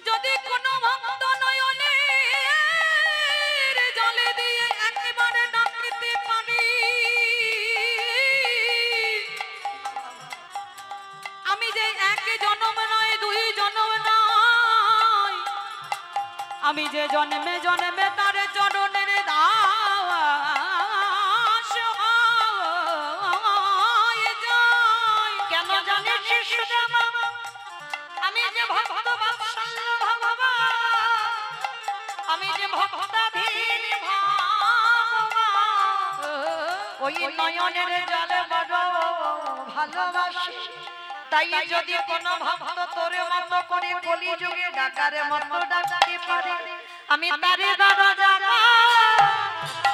যদি কোনো ভক্ত নয়নের জলে দিয়ে একেবারে ডাকতে পারি, আমি যে এক জন্ম নয় দুই জন্ম নয়, আমি যে জন্মে জন্মে তার চরণের দাস হয়ে যাই। কেন জানিস সুদামা আমি যে ভক্ত বাৎসল্য ভগবান, আমি যে ভক্তাধীন ভগবান, ওই নয়নের জলে বড় ভালোবাসি। তাই যদি কোন ভক্ত তোর মতো করে কলিযুগে ডাকার মতো ডাকতে পারে, আমি তারে দাদা জানা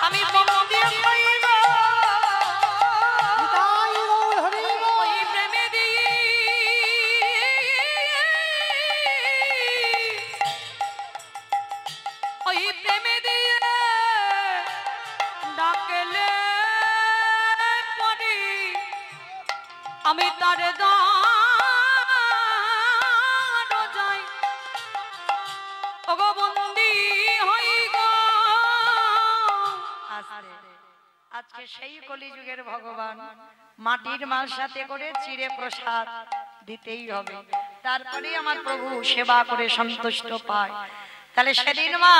আমি বন্দী হইব। নিতাই গৌর হরি বল। ওই প্রেমে দিয়ে ওই প্রেমে দিয়ে ডাকলে পরে আমি তার দান যাই ওগো বন্দি হই গো। আজকে সেই কলিযুগের ভগবান মাটির মাল সাথে করে চিড়ে প্রসাদ দিতেই হবে, তারপরে আমার প্রভু সেবা করে সন্তুষ্ট পায়। তাহলে সেদিন মা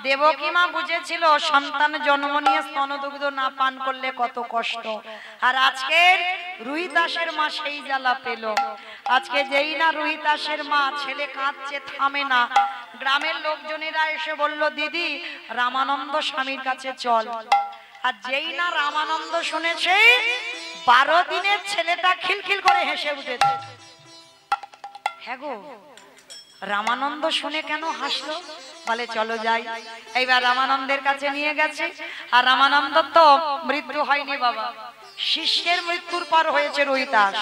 দেবকী মা বুঝেছিল সন্তান জন্ম নিয়ে স্তনদুগ্ধ না পান করলে কত কষ্ট, আর আজকের রুহিদাসের মা সেই জ্বালা পেল। আজকে যেই না রুহিদাসের মা ছেলে কাঁদছে থামে না, গ্রামের লোকজনেরা এসে বলল দিদি রামানন্দ স্বামীর কাছে চল। আর যেই না রামানন্দ শুনেছে 12 দিনের ছেলেটা খিলখিল করে হেসে উঠেছে। হ্যাঁ গো রামানন্দ শুনে কেন হাসলো? বলে চলো যাই। এইবার রামানন্দের কাছে নিয়ে গেছে, আর রামানন্দ তো মৃত্যু হয়নি বাবা, শিষ্যের মৃত্যুর পর হয়েছে রুহিদাস।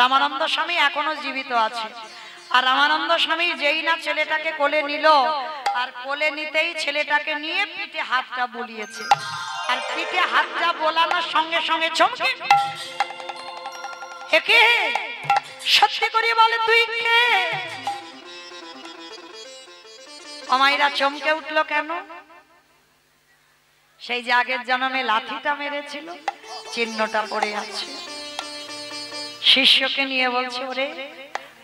রামানন্দ স্বামী এখনো জীবিত আছে। আর রামানন্দ স্বামী যেই না ছেলেটাকে কোলে নিল, আর কোলে নিতেই ছেলেটাকে নিয়ে পিঠে হাতটা বুলিয়েছে। আর পিঠে হাতটা বোলানোর সঙ্গে সঙ্গে চমকে একে সত্যি করে বলে তুই কে? আমায়রা চমকে উঠলো কেন? সেই যে আগের জন্মে লাঠিটা মেরেছিল চিহ্নটা পড়ে আছে। শিষ্যকে নিয়ে বলছে ওরে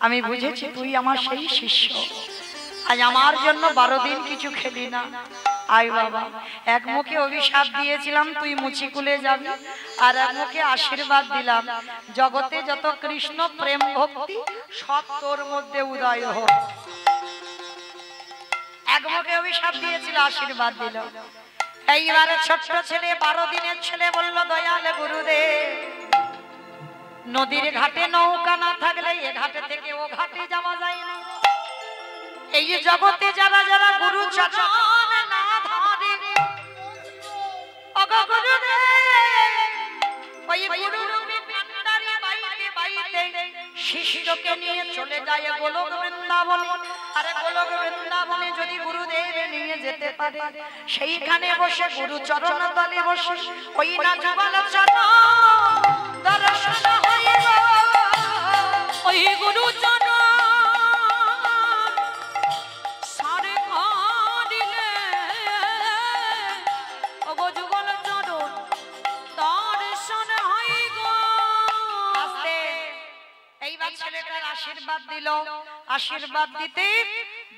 আমি বুঝেছি তুই আমার সেই শিষ্য, আজ আমার জন্য 12 দিন কিছু খেলি না। আয় বাবা, এক মুখে অভিশাপ দিয়েছিলাম তুই মুচিকুলে যাবি, আর এক মুখে আশীর্বাদ দিলাম জগতে যত কৃষ্ণ প্রেম ভক্তি সব তোর মধ্যে উদয় হোক। এক মুখে অভিশাপ দিয়েছিল, আশীর্বাদ দিল। এইবারে ছোট্ট ছেলে 12 দিনের ছেলে বলল দয়াল গুরুদেব নদীর ঘাটে নৌকা না থাকলে এ ঘাটে থেকে ও ঘাটে যাওয়া যায় না। এই জগতে যারা যারা গুরু চরণ না ধরে ওগো গুরুদেব ওই গুরুরূপী ভান্ডারে বাইতে বাইতে শিষ্যকে নিয়ে চলে যায় গোলক বৃন্দাবনে। আরে গোলক বৃন্দাবনে যদি গুরুদেব নিয়ে যেতে পারে, সেইখানে বসে গুরু চরণ তলে বসে ওই না যুগল চরণ দর্শন হইব। ওই গুরু চরণ সারে কাঁদিলে ওগো যুগল চরণ দর্শন হয় গো। আস্তে এইবার ছেলেটার আশীর্বাদ দিল। আশীর্বাদ দিতে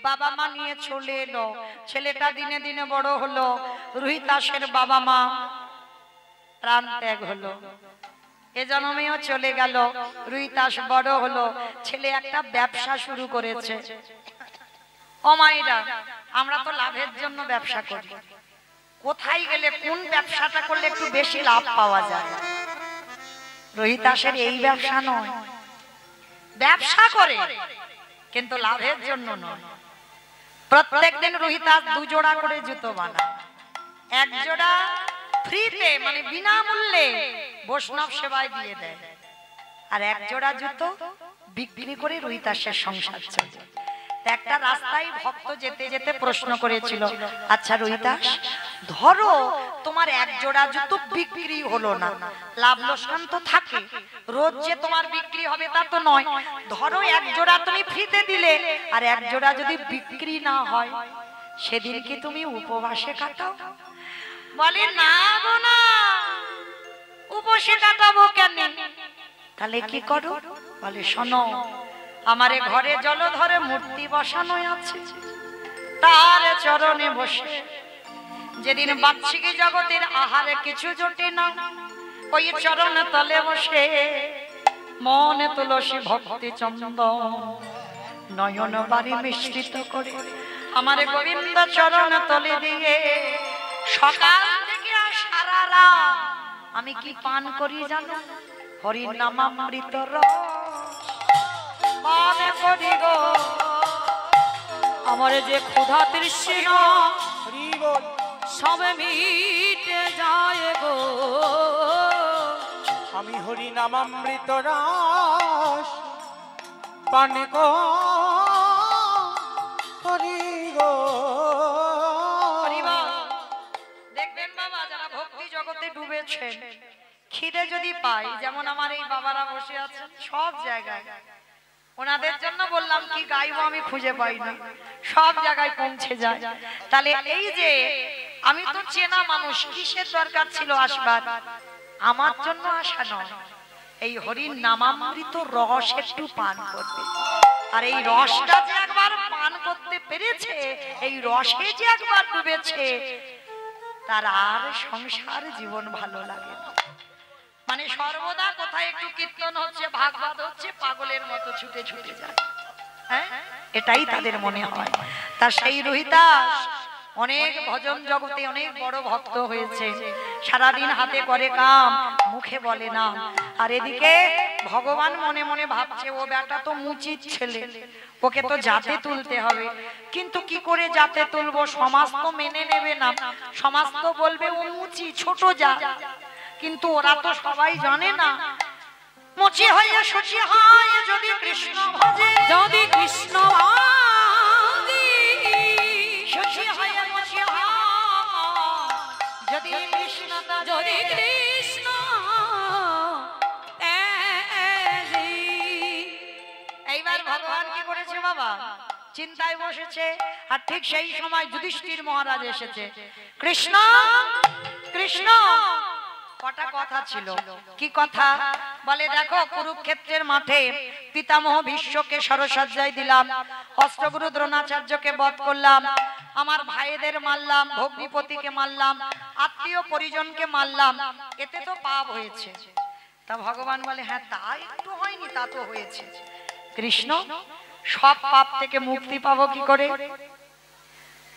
বাবা মা নিয়ে চলে এলো। ছেলেটা দিনে দিনে বড় হলো। রুহিদাসের বাবা মা প্রাণ ত্যাগ হলো। এ জন্মেও চলে গেল। রুহিতাস বড় হলো, ছেলে একটা ব্যবসা শুরু করেছে। ও মায়েরা, আমরা তো লাভের জন্য ব্যবসা করি। কোথায় গেলে কোন ব্যবসাটা করলে একটু বেশি লাভ পাওয়া যায়? রুহিতাসের এই ব্যবসা নয়, ব্যবসা করে কিন্তু লাভের জন্য নয়। প্রত্যেকদিন রুহিতাস 2 জোড়া করে জুতো বানায়। 1 জোড়া ফ্রিতে মানে বিনামূল্যে বৈষ্ণব সেবায় দিয়ে দেয়, আর 1 জোড়া জুতো বিক্রি করে রুহিতাসের সংসার চলে। একটা রাস্তায় ভক্ত যেতে যেতে প্রশ্ন করেছিল, আচ্ছা রুহিতাস, ধরো তোমার 1 জোড়া জুতো বিক্রি হলো না, লাভ লোকসান তো থাকে, রোজ যে তোমার বিক্রি হবে তা তো নয়। ধরো 1 জোড়া তুমি ফ্রিতে দিলে, আর 1 জোড়া যদি বিক্রি না হয়, সেদিন কি তুমি উপবাসে কাটাও? বলে না গো না, উপবাসে কাটাবো কেন? তাহলে কি করো? বলে শোনো, আমারে ঘরে জলধরে মূর্তি বসানো আছে, তার চরণে বসে যেদিন বাহ্যিক জগতের আহারে কিছু জোটে না, ওই চরণ তলে বসে মনে তুলসী ভক্তি চন্দন নয়ন বাড়ি মিশ্রিত করে আমারে গোবিন্দ চরণ তলে দিয়ে সকাল থেকে আর সারা রাত আমি কি পান করি জানো? হরির নামামৃত রস পান করি গো। আমার যে ক্ষুধা তৃষ্ণা সবে মিটে যায় গো। আমি হরি নামামৃত রস পান করি গো। দেখবেন বাবা, যারা ভক্তি জগতে ডুবেছে, খিদে যদি পাই, যেমন আমার এই বাবারা বসে আছেন সব জায়গায়, ওনাদের জন্য বললাম কি গাইবো আমি খুঁজে পাই না, সব জায়গায় পৌঁছে যায়। তাহলে এই যে আমি তো চেনা মানুষ, কিসের দরকার ছিল আসবার? আমার জন্য আসা নয়, এই হরির নামামৃত রস একটু পান করবে। আর এই রসটা যে একবার পান করতে পেরেছে, এই রসে যে একবার ডুবেছে, তার আর সংসার জীবন ভালো লাগে না। মানে সর্বদা কোথায় একটু কীর্তন হচ্ছে, ভাগবত হচ্ছে, পাগলের মতো ছুটে ছুটে যায়। হ্যাঁ, এটাই তাদের মনে হয়। তা সেই রুহিতাস অনেক ভজন জগতে অনেক বড় ভক্ত হয়েছে, সারাদিন হাতে করে কাম, মুখে বলে না। আর এদিকে ভগবান মনে মনে ভাবছে, ও বেটা তো মুচির ছেলে, ওকে তো জাতে তুলতে হবে। কিন্তু কি করে জাতে তুলবো? সমাজ তো মেনে নেবে না, সমাজ তো বলবে ও মুচি, ছোট জাত। কিন্তু ওরা তো সবাই জানে না, মুচি হয়ে সুচি হয় যদি কৃষ্ণ ভজে, যদি কৃষ্ণ সুচি হয়ে মুচি হয় যদি কৃষ্ণ, যদি কৃষ্ণ এইবার ভগবান কি করেছে বাবা? চিন্তায় বসেছে। আর ঠিক সেই সময় যুধিষ্ঠির মহারাজ এসেছে। কৃষ্ণ কৃষ্ণ, কটা কথা ছিল। কি কথা? বলে দেখো, কুরুক্ষেত্রের মাঠে পিতামহ ভীষ্মকে সরসজ্জায় দিলাম, অষ্টগুরু দ্রোণাচার্যকে বধ করলাম, আমার ভাইদের মারলাম, ভগ্নিপতিকে মারলাম, আত্মীয় পরিজনকে মারলাম, এতে তো পাপ হয়েছে। তা ভগবান বলে হ্যাঁ, তা একটু হয়নি, তা তো হয়েছে। কৃষ্ণ, সব পাপ থেকে মুক্তি পাবো কি করে?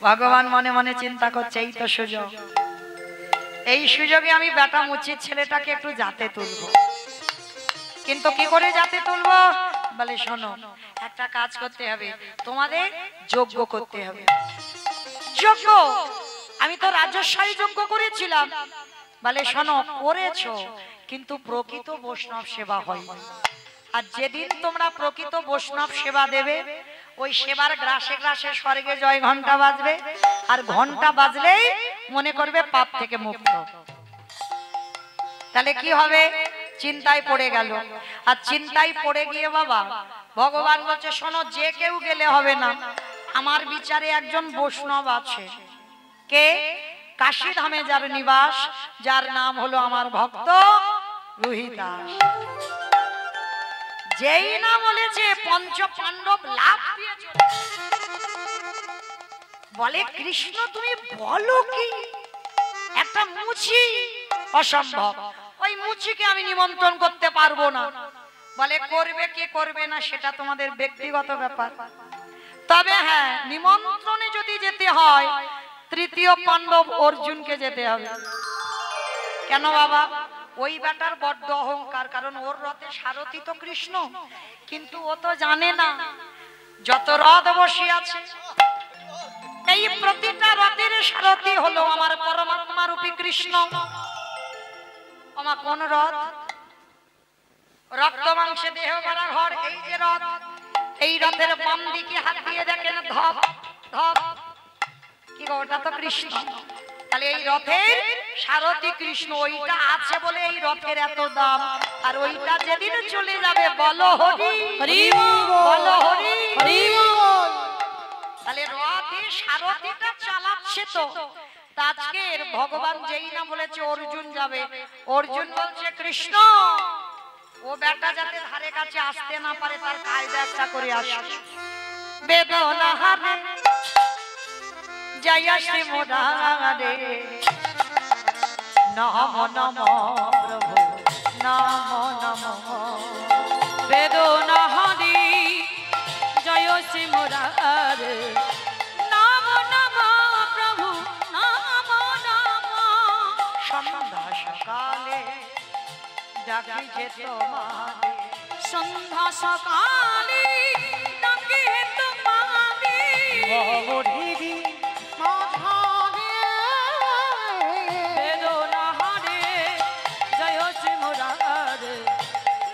ভগবান মনে মনে চিন্তা করছে, এই তো সুযোগ, এই সুযোগে আমি বেটা মুচির ছেলেটাকে একটু জাতে তুলবো। কিন্তু কি করে জাতে তুলবো? বলে শোনো, একটা কাজ করতে হবে, তোমাদের যজ্ঞ করতে হবে। যজ্ঞ? আমি তো রাজস্বাই যজ্ঞ করেছিলাম। বলে শোনো, করেছো, কিন্তু প্রকৃত বৈষ্ণব সেবা হয়। আর যেদিন তোমরা প্রকৃত বৈষ্ণব সেবা দেবে, ওই সেবার গ্রাসে গ্রাসে স্বর্গে জয় ঘন্টা বাজবে, আর ঘন্টা বাজলেই মনে করবে পাপ থেকে মুক্ত। তাহলে কি হবে? চিন্তায় পড়ে গেল। আর চিন্তায় পড়ে গিয়ে বাবা ভগবান বলছে, শোনো, যে কেউ গেলে হবে না, আমার বিচারে একজন বৈষ্ণব আছে। কে? কাশী ধামে যার নিবাস, যার নাম হলো আমার ভক্ত রুহিদাস। যেই না বলেছে পঞ্চ পাণ্ডব লাভ দিয়ে চলে। বলে কৃষ্ণ, তুমি বলো কি? একটা মুচি? অসম্ভব। ওই ওই মুচিকে আমি নিমন্ত্রণ করতে পারবো না। বলে করবে কি করবে না সেটা তোমাদের ব্যক্তিগত ব্যাপার, তবে হ্যাঁ নিমন্ত্রণে যদি যেতে হয় তৃতীয় পাণ্ডব অর্জুনকে যেতে হবে। কেন বাবা? ওই বেটার বড্ড অহংকার, কারণ ওর রথে সারথি তো কৃষ্ণ, কিন্তু ও তো জানে না যত রথ বসে আছে এই প্রতিটা রথের সারথি হলো আমার পরমাত্মা রূপী কৃষ্ণ। আমার কোন রথ? রক্ত মাংসে দেহ ভরা ঘর, এই যে রথ, এই রথের বাম দিকে হাত দিয়ে দেখেন ধপ ধপ, কি গো ওটা তো কৃষ্ণ। তাহলে এই রথের সারথি কৃষ্ণ, ওইটা আছে বলে এই রথের এত দাম। আর ওইটা যেদিন চলে যাবে বলো হরি হরি বলো হরি হরি। তাহলে রথের সারথিটা চালাচ্ছে তো আজকের ভগবান যেই না বলেছে অর্জুন যাবে, অর্জুন বলছে কৃষ্ণ ও বেটা যাতে ধারে কাছে আসতে না পারে তার কায়দা একটা করে আসে। বেদনা হারে জয় শ্রী মোরারে নম নম প্রভু নম নম। বেদনা হারি জয় শ্রী মুরারে নাম নাম প্রভু নাম নাম। সন্ধ্যা সকালে ডাকি যে তোমারে, সন্ধ্যা সকালে ডাকি তোমারে। বহরিরি মাঝারে বেদনা হারে জয় শ্রী মুরারে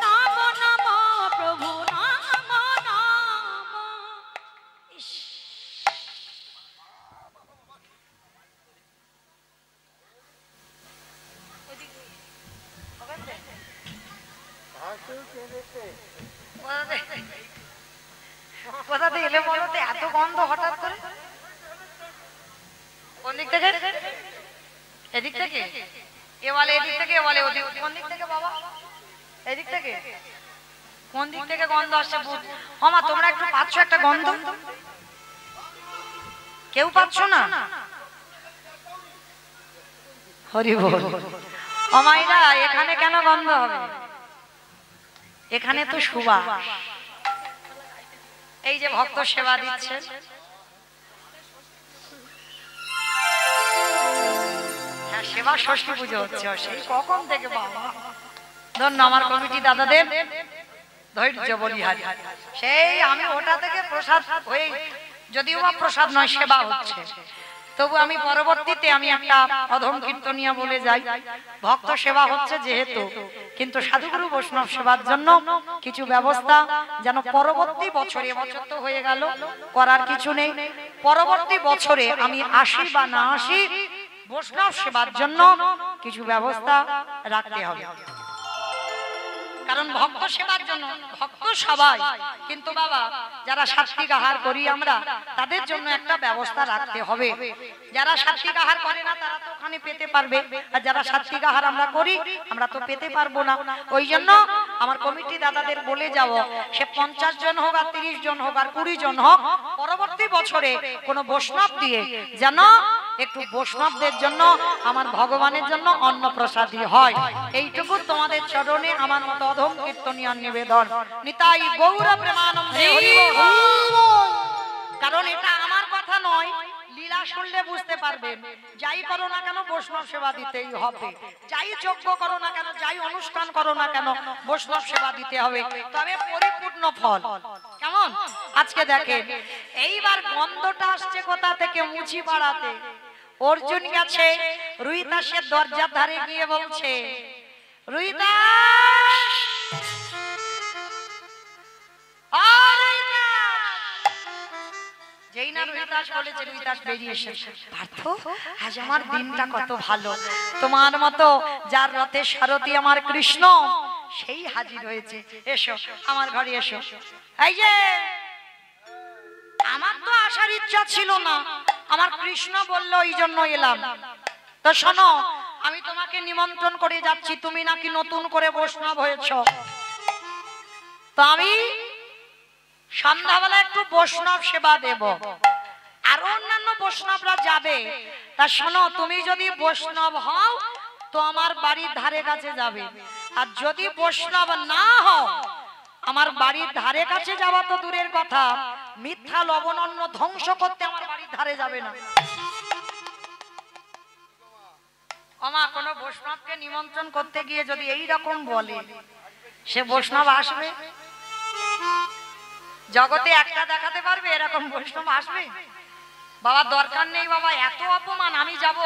নাম নাম প্রভু নাম নাম। কোথাতে এলে বলো তো এত গন্ধ হঠাৎ করে? কোন দিক থেকে? এদিক থেকে? এ বলে এদিক থেকে, এ বলে ওদিক। কোন দিক থেকে বাবা? এদিক থেকে? কোন দিক থেকে গন্ধ আসছে? মামা তোমরা একটু পাচ্ছ একটা গন্ধ? কেউ পাচ্ছ না? হরি বল। অমাইরা এখানে কেন গন্ধ হবে? এখানে তো সুবাস। এই যে ভক্ত সেবা দিচ্ছে, হ্যাঁ সেবা ষষ্ঠী পুজো হচ্ছে সেই কখন থেকে বাবা। ধন্য আমার কমিটি দাদাদের ধৈর্য বলিহারি। সেই আমি ওটা থেকে প্রসাদ হয়ে, যদিও বা প্রসাদ নয় সেবা হচ্ছে, তবু আমি পরবর্তীতে আমি একটা অধম কীর্তনিয়া বলে যাই। ভক্ত সেবা হচ্ছে যেহেতু, কিন্তু সাধুগুরু বৈষ্ণব সেবার জন্য কিছু ব্যবস্থা যেন পরবর্তী বছরে, এবছর তো হয়ে গেল করার কিছু নেই, পরবর্তী বছরে আমি আসি বা না আসি বৈষ্ণব সেবার জন্য কিছু ব্যবস্থা রাখতে হবে। কারণ ভক্ত সেবার জন্য ভক্ত সবাই, কিন্তু বাবা যারা সাত্বিক আহার করি আমরা তাদের জন্য একটা ব্যবস্থা রাখতে হবে। যারা সাত্বিক আহার করে না তারা তো ওখানে পেতে পারবে, আর যারা সাত্বিক আহার আমরা করি আমরা তো পেতে পারবো না। ওই জন্য আমার কমিটি দাদাদের বলে যাব, সে 50 জন হোক আর 30 জন হোক আর 20 জন হোক, পরবর্তী বছরে কোনো বৈষ্ণব দিয়ে যেন একটু বৈষ্ণবদের জন্য আমার ভগবানের জন্য অন্ন প্রসাদী হয়। এইটুকু তোমাদের চরণে আমার মতো অধম কীর্তনিয়ার নিবেদন। নিতাই গৌর প্রেমানন্দে হরি বল। কারণ এটা আমার কথা নয়, লীলা শুনলে বুঝতে পারবেন। যাই করো না কেন বৈষ্ণব সেবা দিতেই হবে, যাই যজ্ঞ করো না কেন, যাই অনুষ্ঠান করো না কেন বৈষ্ণব সেবা দিতে হবে, তবে পরিপূর্ণ ফল। কেমন? আজকে দেখেন এইবার গন্ধটা আসছে কোথা থেকে? মুচি পাড়াতে অর্জুন গেছে রুইদাসের দরজার ধারে গিয়ে বলছে, রুইদাস যেই না রুইদাস বলেছে, রুইদাস বেরিয়ে এসেছে। পার্থ আজ আমার দিনটা কত ভালো, তোমার মতো যার রথে সারথি আমার কৃষ্ণ সেই হাজির হয়েছে, এসো আমার ঘরে এসো। এই যে আমার তো আসার ইচ্ছা ছিল না, আমার কৃষ্ণ বললো এই জন্য এলাম। তো শোনো, আমি তোমাকে নিমন্ত্রণ করে যাচ্ছি, তুমি নাকি নতুন করে বৈষ্ণব হয়েছ, তো আমি সন্ধ্যাবেলা একটু বৈষ্ণব সেবা দেব, আর অন্যান্য বৈষ্ণবরা যাবে। তা শোনো, তুমি যদি বৈষ্ণব হও তো আমার বাড়ির ধারে কাছে যাবে, আর যদি বৈষ্ণব না হও আমার বাড়ির ধারে কাছে যাওয়া তো দূরের কথা, মিথ্যা লবণান্ন ধ্বংস করতে আমার বাড়ির ধারে যাবে না। আমার কোন বৈষ্ণবকে নিমন্ত্রণ করতে গিয়ে যদি এই রকম বলে, সে বৈষ্ণব আসবে? জগতে একটা দেখাতে পারবে এরকম বৈষ্ণব আসবে? বাবা দরকার নেই বাবা, এত অপমান, আমি যাব